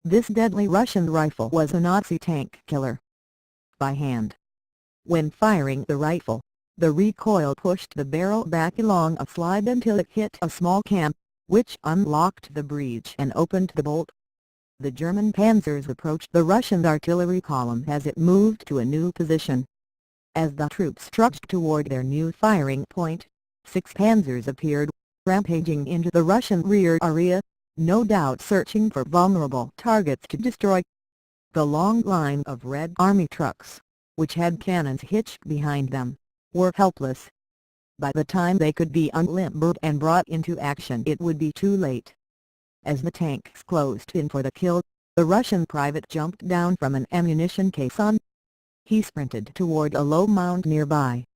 This deadly Russian rifle was a Nazi tank killer. By hand. When firing the rifle, the recoil pushed the barrel back along a slide until it hit a small camp, which unlocked the breech and opened the bolt. The German panzers approached the Russian artillery column as it moved to a new position. As the troops trudged toward their new firing point, 6 panzers appeared, rampaging into the Russian rear area, no doubt searching for vulnerable targets to destroy. The long line of Red Army trucks, which had cannons hitched behind them, were helpless. By the time they could be unlimbered and brought into action, it would be too late. As the tanks closed in for the kill, the Russian private jumped down from an ammunition caisson. He sprinted toward a low mound nearby.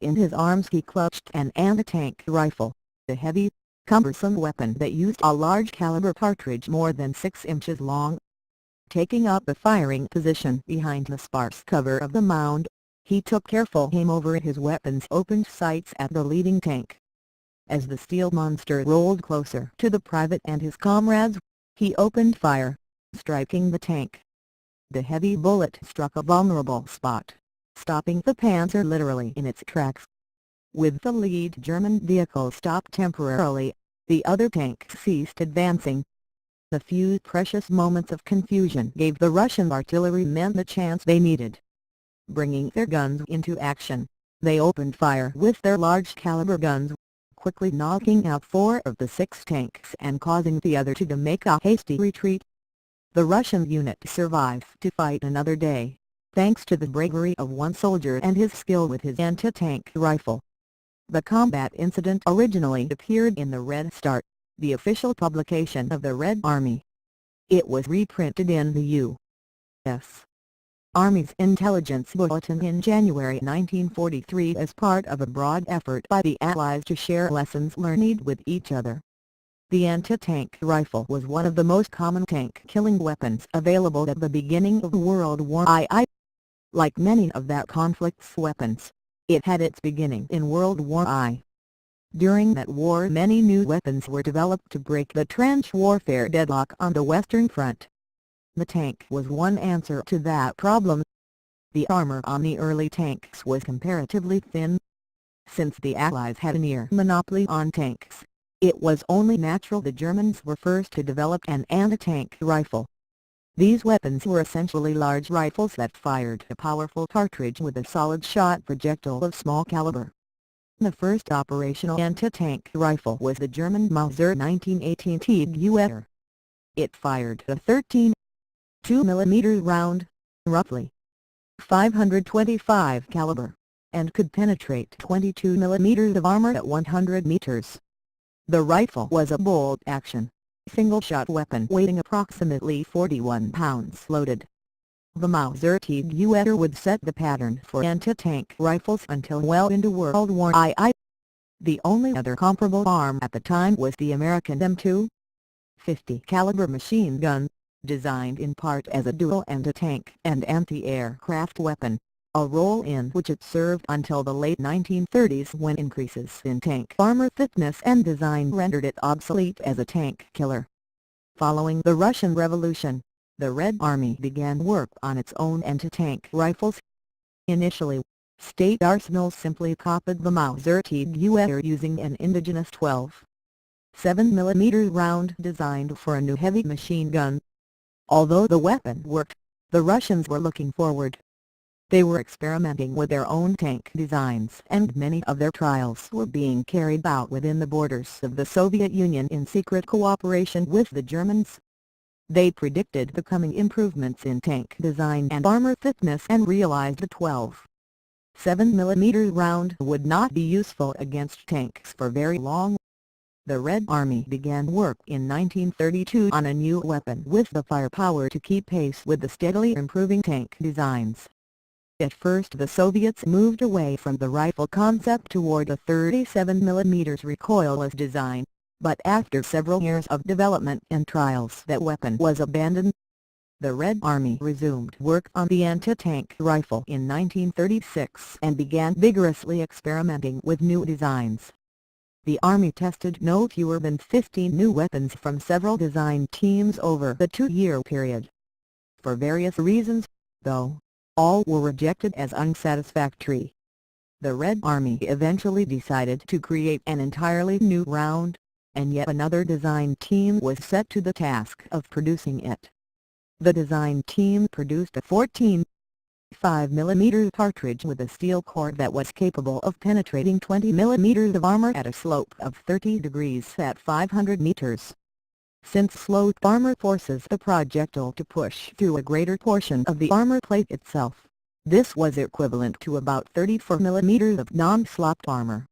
In his arms he clutched an anti-tank rifle, the heavy, cumbersome weapon that used a large caliber cartridge more than 6 inches long. Taking up a firing position behind the sparse cover of the mound, he took careful aim over his weapon's opened sights at the leading tank. As the steel monster rolled closer to the private and his comrades, he opened fire, striking the tank. The heavy bullet struck a vulnerable spot, stopping the panzer literally in its tracks. With the lead German vehicle stopped temporarily, the other tanks ceased advancing. The few precious moments of confusion gave the Russian artillerymen the chance they needed. Bringing their guns into action, they opened fire with their large-caliber guns, quickly knocking out 4 of the 6 tanks and causing the other 2 to make a hasty retreat. The Russian unit survived to fight another day, thanks to the bravery of one soldier and his skill with his anti-tank rifle. The combat incident originally appeared in the Red Star, the official publication of the Red Army. It was reprinted in the U.S. Army's intelligence bulletin in January 1943 as part of a broad effort by the Allies to share lessons learned with each other. The anti-tank rifle was one of the most common tank-killing weapons available at the beginning of World War I. Like many of that conflict's weapons, it had its beginning in World War I. During that war many new weapons were developed to break the trench warfare deadlock on the Western Front. The tank was one answer to that problem. The armor on the early tanks was comparatively thin. Since the Allies had a near monopoly on tanks, it was only natural the Germans were first to develop an anti-tank rifle. These weapons were essentially large rifles that fired a powerful cartridge with a solid-shot projectile of small caliber. The first operational anti-tank rifle was the German Mauser 1918 Tiguer. It fired a 13.2 mm round, roughly 525 caliber, and could penetrate 22 mm of armor at 100 meters. The rifle was a bolt-action, single-shot weapon weighing approximately 41 pounds loaded. The Mauser Tiguer would set the pattern for anti-tank rifles until well into World War I. The only other comparable arm at the time was the American M250 caliber machine gun, designed in part as a dual anti-tank and anti-aircraft weapon, a role in which it served until the late 1930s when increases in tank armor thickness and design rendered it obsolete as a tank killer. Following the Russian Revolution, the Red Army began work on its own anti-tank rifles. Initially, state arsenals simply copied the Mauser Tiguer using an indigenous 12.7 mm round designed for a new heavy machine gun. Although the weapon worked, the Russians were looking forward. They were experimenting with their own tank designs and many of their trials were being carried out within the borders of the Soviet Union in secret cooperation with the Germans. They predicted the coming improvements in tank design and armor thickness and realized the 12.7 mm round would not be useful against tanks for very long. The Red Army began work in 1932 on a new weapon with the firepower to keep pace with the steadily improving tank designs. At first the Soviets moved away from the rifle concept toward a 37 mm recoilless design, but after several years of development and trials that weapon was abandoned. The Red Army resumed work on the anti-tank rifle in 1936 and began vigorously experimenting with new designs. The Army tested no fewer than 15 new weapons from several design teams over the 2-year period. For various reasons, though, all were rejected as unsatisfactory. The Red Army eventually decided to create an entirely new round, and yet another design team was set to the task of producing it. The design team produced a 14.5 mm cartridge with a steel core that was capable of penetrating 20 mm of armor at a slope of 30 degrees at 500 meters. Since slope armor forces the projectile to push through a greater portion of the armor plate itself, this was equivalent to about 34 mm of non-sloped armor.